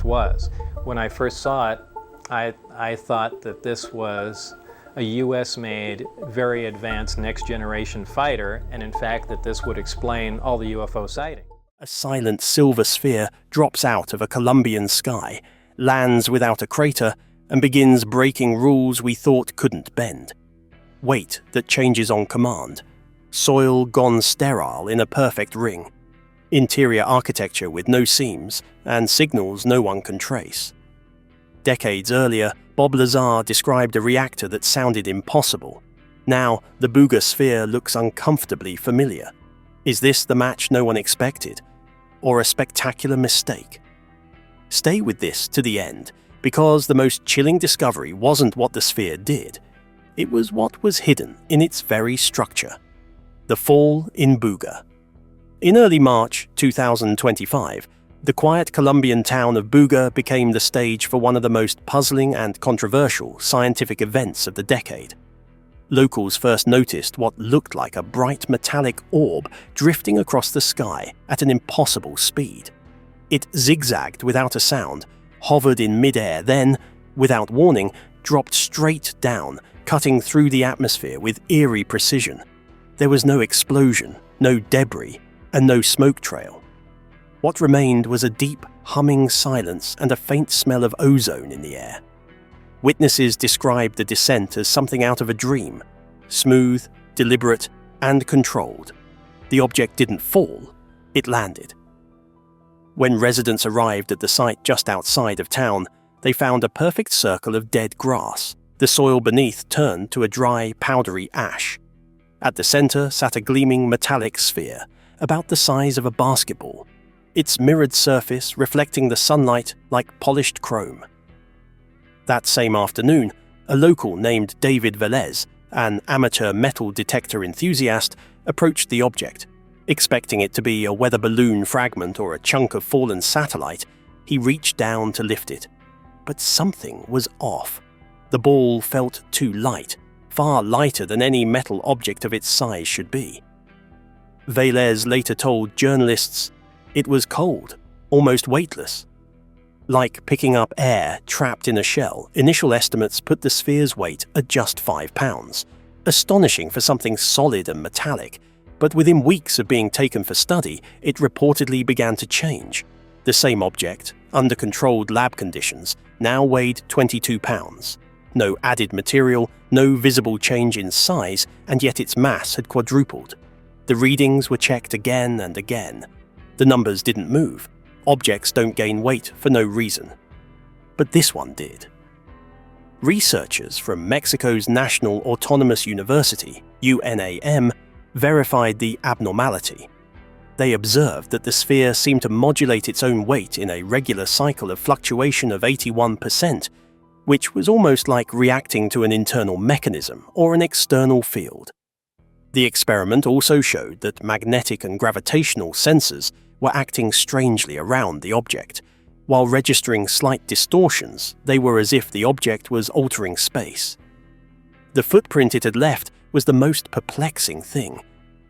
was. When I first saw it, I thought that this was a US-made, very advanced next-generation fighter, and in fact that this would explain all the UFO sightings. A silent silver sphere drops out of a Colombian sky, lands without a crater, and begins breaking rules we thought couldn't bend. Weight that changes on command. Soil gone sterile in a perfect ring. Interior architecture with no seams, and signals no one can trace. Decades earlier, Bob Lazar described a reactor that sounded impossible. Now, the Buga Sphere looks uncomfortably familiar. Is this the match no one expected? Or a spectacular mistake? Stay with this to the end, because the most chilling discovery wasn't what the sphere did. It was what was hidden in its very structure. The fall in Buga. In early March 2025, the quiet Colombian town of Buga became the stage for one of the most puzzling and controversial scientific events of the decade. Locals first noticed what looked like a bright metallic orb drifting across the sky at an impossible speed. It zigzagged without a sound, hovered in mid-air, then, without warning, dropped straight down, cutting through the atmosphere with eerie precision. There was no explosion, no debris, and no smoke trail. What remained was a deep, humming silence and a faint smell of ozone in the air. Witnesses described the descent as something out of a dream, smooth, deliberate, and controlled. The object didn't fall, it landed. When residents arrived at the site just outside of town, they found a perfect circle of dead grass. The soil beneath turned to a dry, powdery ash. At the center sat a gleaming metallic sphere, about the size of a basketball, its mirrored surface reflecting the sunlight like polished chrome. That same afternoon, a local named David Velez, an amateur metal detector enthusiast, approached the object. Expecting it to be a weather balloon fragment or a chunk of fallen satellite, he reached down to lift it. But something was off. The ball felt too light, far lighter than any metal object of its size should be. Velez later told journalists, it was cold, almost weightless. Like picking up air trapped in a shell, initial estimates put the sphere's weight at just 5 pounds. Astonishing for something solid and metallic, but within weeks of being taken for study, it reportedly began to change. The same object, under controlled lab conditions, now weighed 22 pounds. No added material, no visible change in size, and yet its mass had quadrupled. The readings were checked again and again. The numbers didn't move. Objects don't gain weight for no reason. But this one did. Researchers from Mexico's National Autonomous University, UNAM, verified the abnormality. They observed that the sphere seemed to modulate its own weight in a regular cycle of fluctuation of 81%, which was almost like reacting to an internal mechanism or an external field. The experiment also showed that magnetic and gravitational sensors were acting strangely around the object. While registering slight distortions, they were as if the object was altering space. The footprint it had left was the most perplexing thing.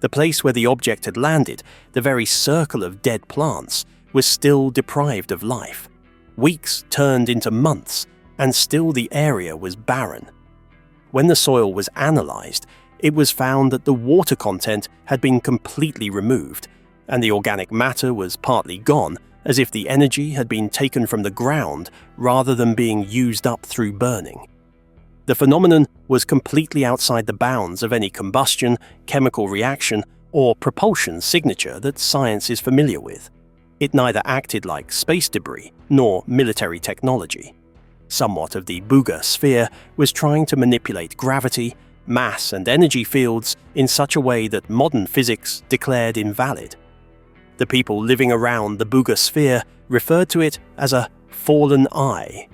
The place where the object had landed, the very circle of dead plants, was still deprived of life. Weeks turned into months, and still the area was barren. When the soil was analyzed, it was found that the water content had been completely removed, and the organic matter was partly gone, as if the energy had been taken from the ground rather than being used up through burning. The phenomenon was completely outside the bounds of any combustion, chemical reaction, or propulsion signature that science is familiar with. It neither acted like space debris nor military technology. Somewhat of the Buga Sphere was trying to manipulate gravity, mass, and energy fields in such a way that modern physics declared invalid. The people living around the Buga Sphere referred to it as a fallen eye.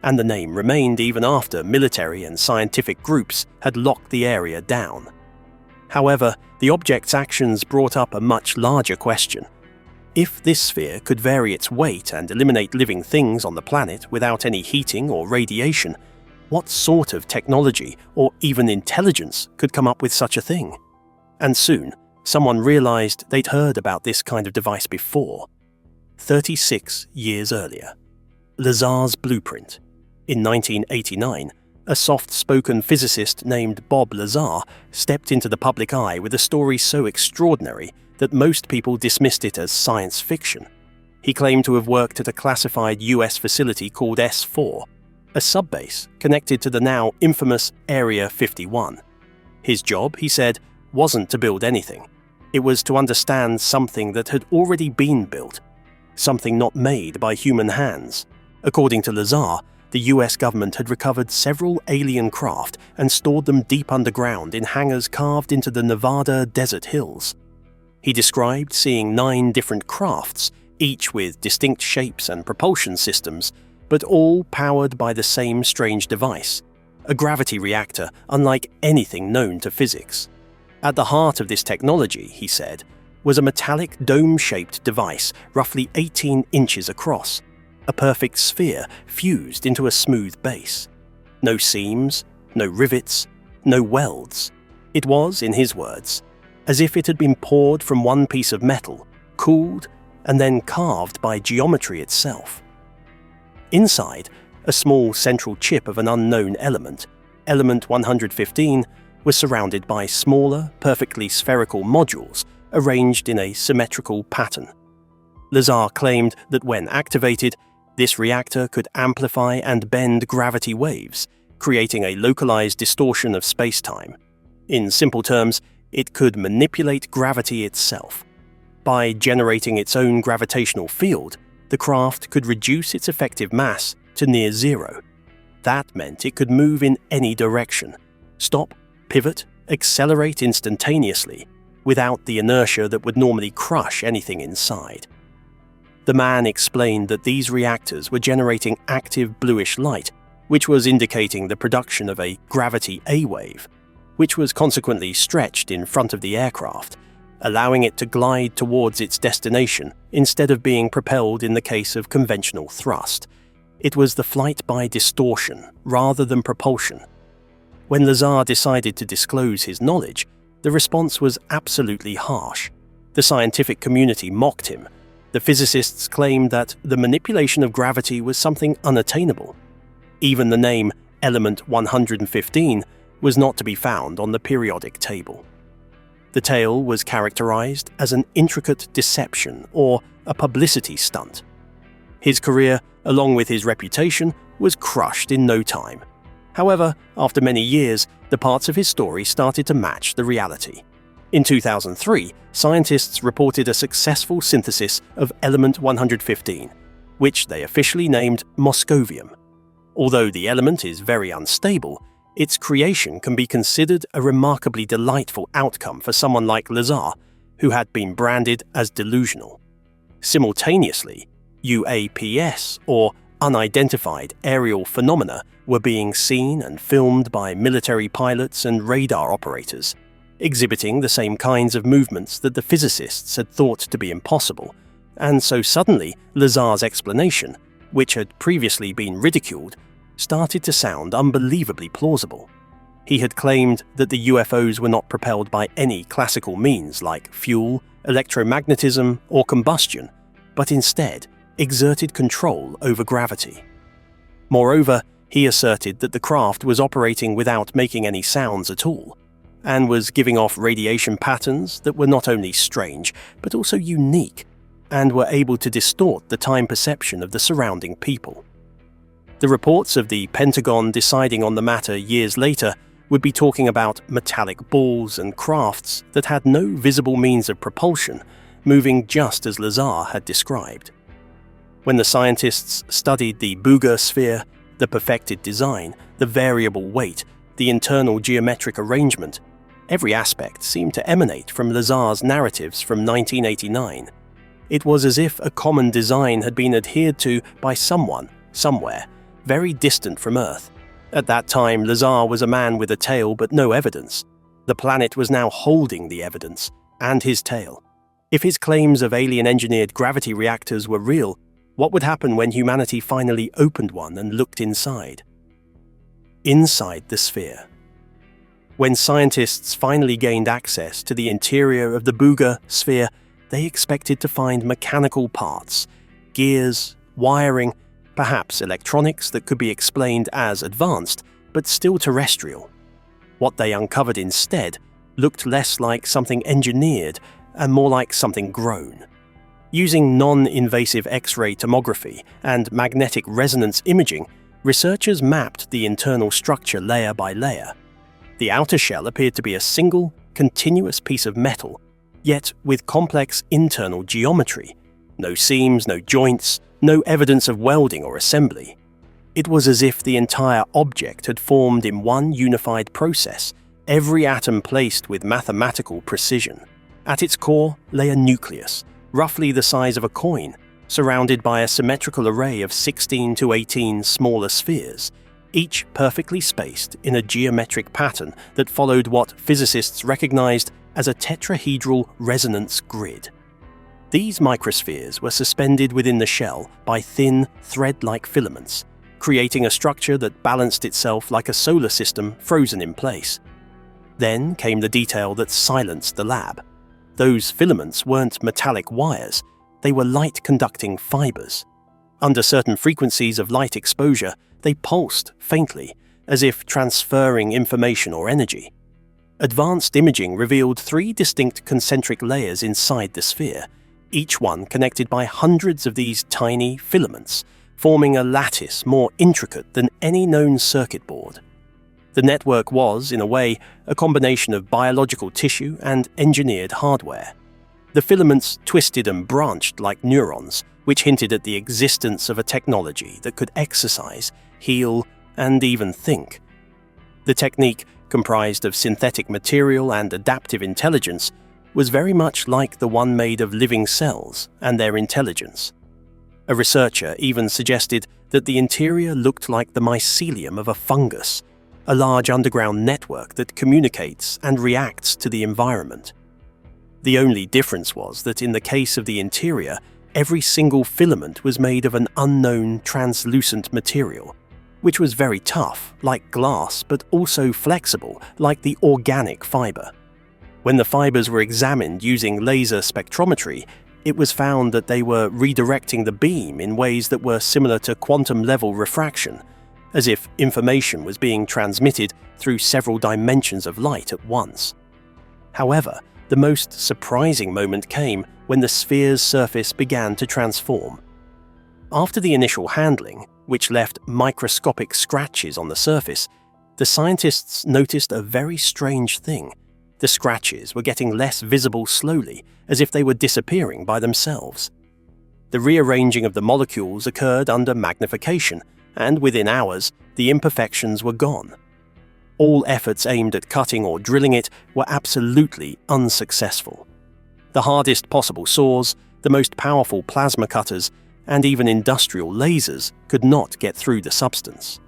And the name remained even after military and scientific groups had locked the area down. However, the object's actions brought up a much larger question. If this sphere could vary its weight and eliminate living things on the planet without any heating or radiation, what sort of technology or even intelligence could come up with such a thing? And soon, someone realized they'd heard about this kind of device before. 36 years earlier. Lazar's blueprint. In 1989, a soft-spoken physicist named Bob Lazar stepped into the public eye with a story so extraordinary that most people dismissed it as science fiction. He claimed to have worked at a classified US facility called S4, a subbase connected to the now infamous Area 51. His job, he said, wasn't to build anything. It was to understand something that had already been built, something not made by human hands. According to Lazar, the US government had recovered several alien craft and stored them deep underground in hangars carved into the Nevada desert hills. He described seeing 9 different crafts, each with distinct shapes and propulsion systems, but all powered by the same strange device, a gravity reactor unlike anything known to physics. At the heart of this technology, he said, was a metallic dome-shaped device roughly 18 inches across, a perfect sphere fused into a smooth base. No seams, no rivets, no welds. It was, in his words, as if it had been poured from one piece of metal, cooled, and then carved by geometry itself. Inside, a small central chip of an unknown element, element 115, was surrounded by smaller, perfectly spherical modules arranged in a symmetrical pattern. Lazar claimed that when activated, this reactor could amplify and bend gravity waves, creating a localized distortion of space-time. In simple terms, it could manipulate gravity itself. By generating its own gravitational field, the craft could reduce its effective mass to near zero. That meant it could move in any direction, stop, pivot, accelerate instantaneously, without the inertia that would normally crush anything inside. The man explained that these reactors were generating active bluish light, which was indicating the production of a gravity A wave, which was consequently stretched in front of the aircraft, allowing it to glide towards its destination instead of being propelled in the case of conventional thrust. It was the flight by distortion rather than propulsion. When Lazar decided to disclose his knowledge, the response was absolutely harsh. The scientific community mocked him. The physicists claimed that the manipulation of gravity was something unattainable. Even the name Element 115 was not to be found on the periodic table. The tale was characterized as an intricate deception or a publicity stunt. His career, along with his reputation, was crushed in no time. However, after many years, the parts of his story started to match the reality. In 2003, scientists reported a successful synthesis of element 115, which they officially named moscovium. Although the element is very unstable, its creation can be considered a remarkably delightful outcome for someone like Lazar, who had been branded as delusional. Simultaneously, UAPs, or unidentified aerial phenomena, were being seen and filmed by military pilots and radar operators, exhibiting the same kinds of movements that the physicists had thought to be impossible, and so suddenly Lazar's explanation, which had previously been ridiculed, started to sound unbelievably plausible. He had claimed that the UFOs were not propelled by any classical means like fuel, electromagnetism, or combustion, but instead exerted control over gravity. Moreover, he asserted that the craft was operating without making any sounds at all, and was giving off radiation patterns that were not only strange, but also unique, and were able to distort the time perception of the surrounding people. The reports of the Pentagon deciding on the matter years later would be talking about metallic balls and crafts that had no visible means of propulsion, moving just as Lazar had described. When the scientists studied the Buga Sphere, the perfected design, the variable weight, the internal geometric arrangement, every aspect seemed to emanate from Lazar's narratives from 1989. It was as if a common design had been adhered to by someone, somewhere, very distant from Earth. At that time, Lazar was a man with a tail but no evidence. The planet was now holding the evidence, and his tail. If his claims of alien-engineered gravity reactors were real, what would happen when humanity finally opened one and looked inside? Inside the sphere. When scientists finally gained access to the interior of the Buga Sphere, they expected to find mechanical parts, gears, wiring, perhaps electronics that could be explained as advanced, but still terrestrial. What they uncovered instead looked less like something engineered and more like something grown. Using non-invasive X-ray tomography and magnetic resonance imaging, researchers mapped the internal structure layer by layer. The outer shell appeared to be a single, continuous piece of metal, yet with complex internal geometry. No seams, no joints, no evidence of welding or assembly. It was as if the entire object had formed in one unified process, every atom placed with mathematical precision. At its core lay a nucleus, roughly the size of a coin, surrounded by a symmetrical array of 16 to 18 smaller spheres, each perfectly spaced in a geometric pattern that followed what physicists recognized as a tetrahedral resonance grid. These microspheres were suspended within the shell by thin, thread-like filaments, creating a structure that balanced itself like a solar system frozen in place. Then came the detail that silenced the lab. Those filaments weren't metallic wires, they were light-conducting fibers. Under certain frequencies of light exposure, they pulsed faintly, as if transferring information or energy. Advanced imaging revealed 3 distinct concentric layers inside the sphere, each one connected by hundreds of these tiny filaments, forming a lattice more intricate than any known circuit board. The network was, in a way, a combination of biological tissue and engineered hardware. The filaments twisted and branched like neurons, which hinted at the existence of a technology that could exercise, heal, and even think. The technique, comprised of synthetic material and adaptive intelligence, was very much like the one made of living cells and their intelligence. A researcher even suggested that the interior looked like the mycelium of a fungus, a large underground network that communicates and reacts to the environment. The only difference was that in the case of the interior, every single filament was made of an unknown translucent material, which was very tough, like glass, but also flexible, like the organic fiber. When the fibers were examined using laser spectrometry, it was found that they were redirecting the beam in ways that were similar to quantum-level refraction, as if information was being transmitted through several dimensions of light at once. However, the most surprising moment came when the sphere's surface began to transform. After the initial handling, which left microscopic scratches on the surface, the scientists noticed a very strange thing. The scratches were getting less visible slowly, as if they were disappearing by themselves. The rearranging of the molecules occurred under magnification, and within hours, the imperfections were gone. All efforts aimed at cutting or drilling it were absolutely unsuccessful. The hardest possible saws, the most powerful plasma cutters, and even industrial lasers could not get through the substance.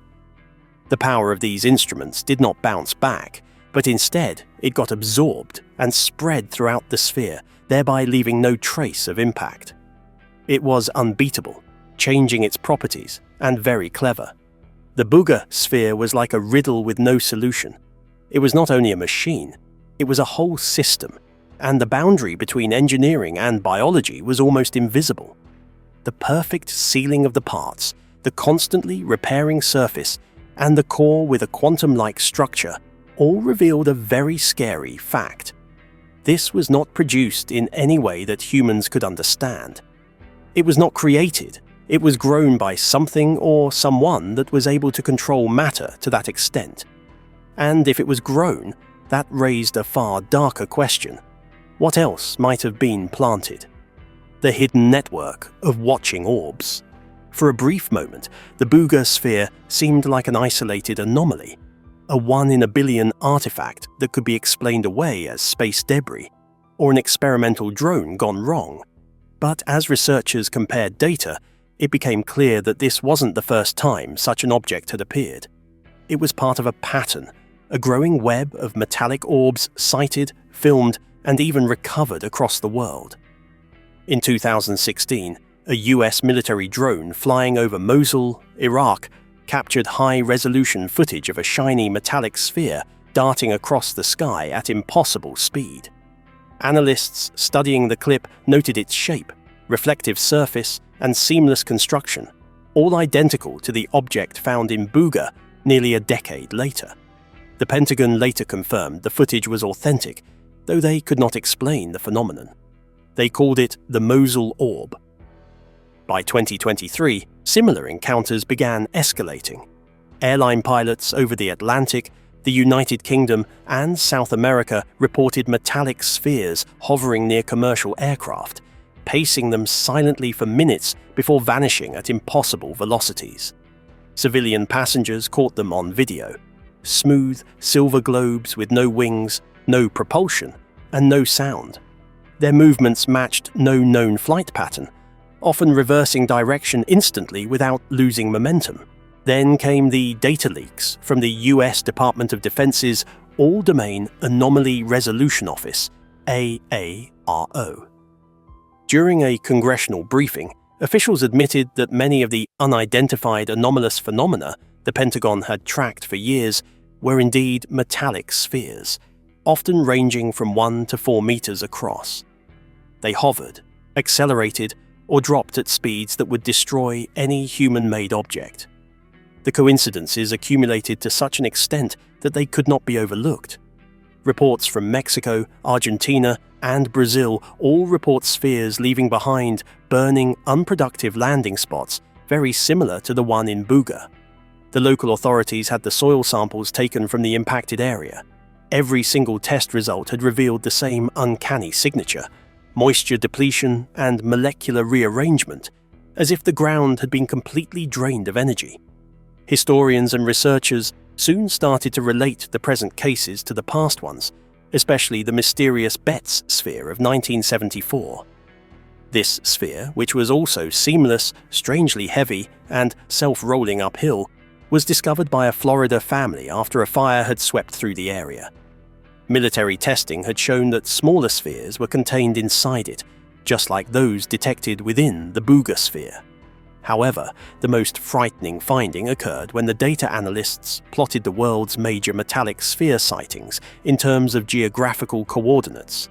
The power of these instruments did not bounce back, but instead it got absorbed and spread throughout the sphere, thereby leaving no trace of impact. It was unbeatable, changing its properties, and very clever. The Buga Sphere was like a riddle with no solution. It was not only a machine, it was a whole system, and the boundary between engineering and biology was almost invisible. The perfect sealing of the parts, the constantly repairing surface, and the core with a quantum-like structure all revealed a very scary fact. This was not produced in any way that humans could understand. It was not created. It was grown by something or someone that was able to control matter to that extent. And if it was grown, that raised a far darker question. What else might have been planted? The hidden network of watching orbs. For a brief moment, the Buga Sphere seemed like an isolated anomaly, a 1 in a billion artifact that could be explained away as space debris, or an experimental drone gone wrong. But as researchers compared data, it became clear that this wasn't the first time such an object had appeared. It was part of a pattern, a growing web of metallic orbs sighted, filmed, and even recovered across the world. In 2016, a US military drone flying over Mosul, Iraq, captured high-resolution footage of a shiny metallic sphere darting across the sky at impossible speed. Analysts studying the clip noted its shape, reflective surface, and seamless construction, all identical to the object found in Buga nearly a decade later. The Pentagon later confirmed the footage was authentic, though they could not explain the phenomenon. They called it the Mosul Orb. By 2023, similar encounters began escalating. Airline pilots over the Atlantic, the United Kingdom, and South America reported metallic spheres hovering near commercial aircraft, pacing them silently for minutes before vanishing at impossible velocities. Civilian passengers caught them on video. Smooth, silver globes with no wings, no propulsion, and no sound. Their movements matched no known flight pattern, often reversing direction instantly without losing momentum. Then came the data leaks from the US Department of Defense's All-Domain Anomaly Resolution Office, AARO. During a congressional briefing, officials admitted that many of the unidentified anomalous phenomena the Pentagon had tracked for years were indeed metallic spheres, often ranging from 1 to 4 meters across. They hovered, accelerated, or dropped at speeds that would destroy any human-made object. The coincidences accumulated to such an extent that they could not be overlooked. Reports from Mexico, Argentina, and Brazil all report spheres leaving behind burning, unproductive landing spots very similar to the one in Buga. The local authorities had the soil samples taken from the impacted area. Every single test result had revealed the same uncanny signature: moisture depletion and molecular rearrangement, as if the ground had been completely drained of energy. Historians and researchers soon started to relate the present cases to the past ones, especially the mysterious Betz sphere of 1974. This sphere, which was also seamless, strangely heavy, and self-rolling uphill, was discovered by a Florida family after a fire had swept through the area. Military testing had shown that smaller spheres were contained inside it, just like those detected within the Buga Sphere. However, the most frightening finding occurred when the data analysts plotted the world's major metallic sphere sightings in terms of geographical coordinates.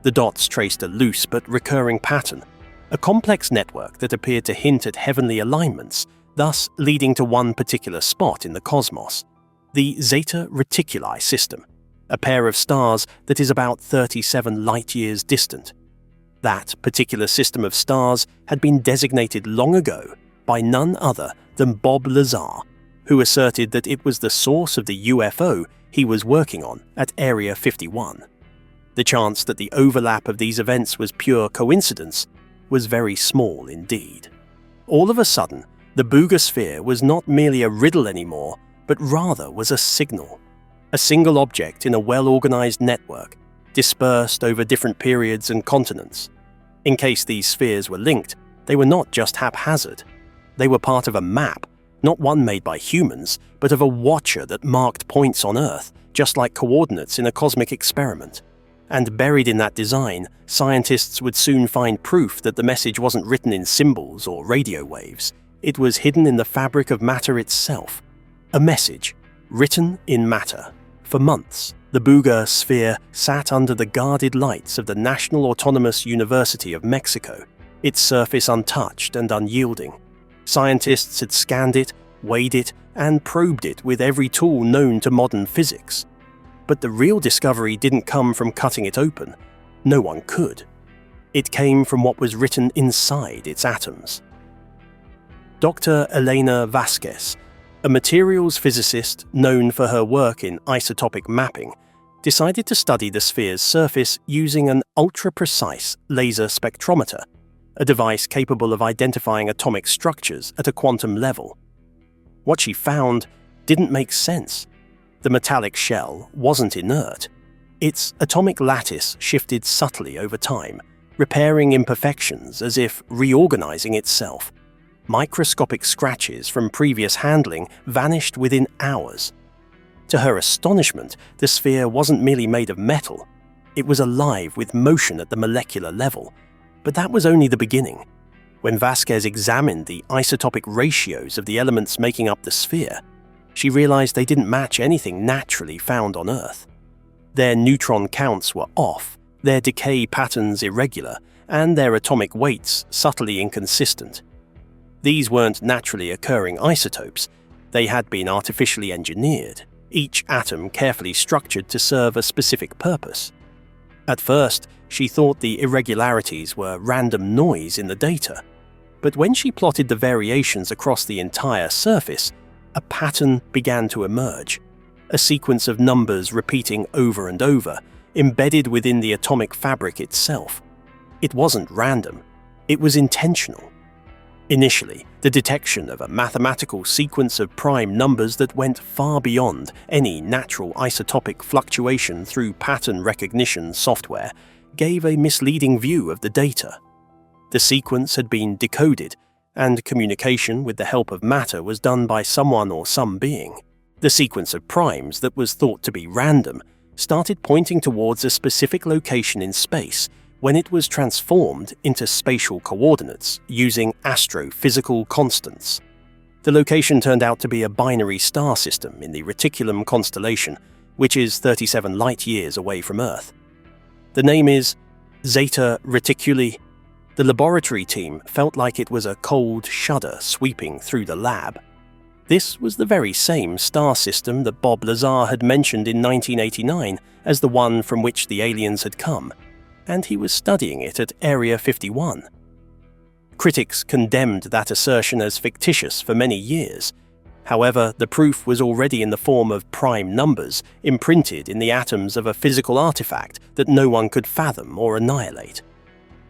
The dots traced a loose but recurring pattern, a complex network that appeared to hint at heavenly alignments, thus leading to one particular spot in the cosmos, the Zeta Reticuli system, a pair of stars that is about 37 light-years distant. That particular system of stars had been designated long ago by none other than Bob Lazar, who asserted that it was the source of the UFO he was working on at Area 51. The chance that the overlap of these events was pure coincidence was very small indeed. All of a sudden, the Buga Sphere was not merely a riddle anymore, but rather was a signal. A single object in a well-organized network, dispersed over different periods and continents. In case these spheres were linked, they were not just haphazard. They were part of a map, not one made by humans, but of a watcher that marked points on Earth, just like coordinates in a cosmic experiment. And buried in that design, scientists would soon find proof that the message wasn't written in symbols or radio waves. It was hidden in the fabric of matter itself. A message, written in matter. For months, the Buga Sphere sat under the guarded lights of the National Autonomous University of Mexico, its surface untouched and unyielding. Scientists had scanned it, weighed it, and probed it with every tool known to modern physics. But the real discovery didn't come from cutting it open. No one could. It came from what was written inside its atoms. Dr. Elena Vasquez, a materials physicist known for her work in isotopic mapping, decided to study the sphere's surface using an ultra-precise laser spectrometer, a device capable of identifying atomic structures at a quantum level. What she found didn't make sense. The metallic shell wasn't inert. Its atomic lattice shifted subtly over time, repairing imperfections as if reorganizing itself. Microscopic scratches from previous handling vanished within hours. To her astonishment, the sphere wasn't merely made of metal. It was alive with motion at the molecular level. But that was only the beginning. When Vasquez examined the isotopic ratios of the elements making up the sphere, she realized they didn't match anything naturally found on Earth. Their neutron counts were off, their decay patterns irregular, and their atomic weights subtly inconsistent. These weren't naturally occurring isotopes. They had been artificially engineered, each atom carefully structured to serve a specific purpose. At first, she thought the irregularities were random noise in the data. But when she plotted the variations across the entire surface, a pattern began to emerge. A sequence of numbers repeating over and over, embedded within the atomic fabric itself. It wasn't random. It was intentional. Initially, the detection of a mathematical sequence of prime numbers that went far beyond any natural isotopic fluctuation through pattern recognition software gave a misleading view of the data. The sequence had been decoded, and communication with the help of matter was done by someone or some being. The sequence of primes that was thought to be random started pointing towards a specific location in space when it was transformed into spatial coordinates using astrophysical constants. The location turned out to be a binary star system in the Reticulum constellation, which is 37 light-years away from Earth. The name is Zeta Reticuli. The laboratory team felt like it was a cold shudder sweeping through the lab. This was the very same star system that Bob Lazar had mentioned in 1989 as the one from which the aliens had come, and he was studying it at Area 51. Critics condemned that assertion as fictitious for many years. However, the proof was already in the form of prime numbers imprinted in the atoms of a physical artifact that no one could fathom or annihilate.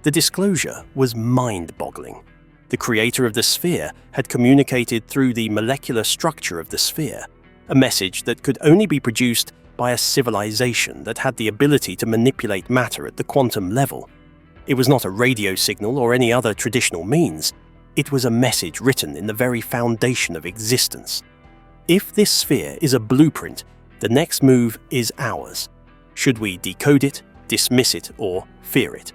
The disclosure was mind-boggling. The creator of the sphere had communicated through the molecular structure of the sphere, a message that could only be produced by a civilization that had the ability to manipulate matter at the quantum level. It was not a radio signal or any other traditional means. It was a message written in the very foundation of existence. If this sphere is a blueprint, the next move is ours. Should we decode it, dismiss it, or fear it?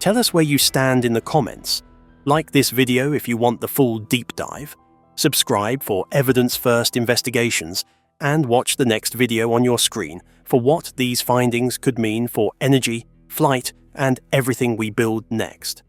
Tell us where you stand in the comments. Like this video if you want the full deep dive. Subscribe for evidence-first investigations, and watch the next video on your screen for what these findings could mean for energy, flight, and everything we build next.